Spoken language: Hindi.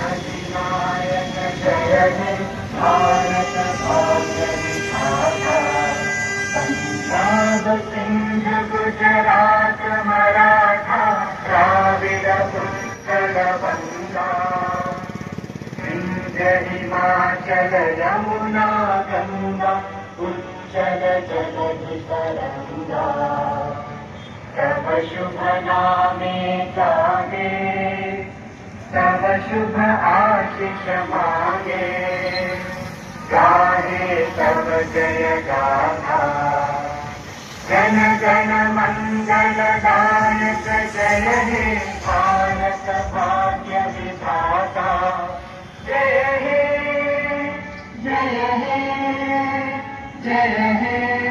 अधिनायक जय हे भारत भाग्य विधाता। पंजाब सिंध गुजरात मराठा द्राविड उत्कल बंगा। विंध्य हिमाचल यमुना गंगा उच्चल जलधि तरंगा। तव शुभ नामे गाहे तव शुभ आशीष मांगे। गाहे तव जय गाथा जन गण मंगल दायक जय हे भारत भाग्य विधाता। जय हे जय हे जय हे।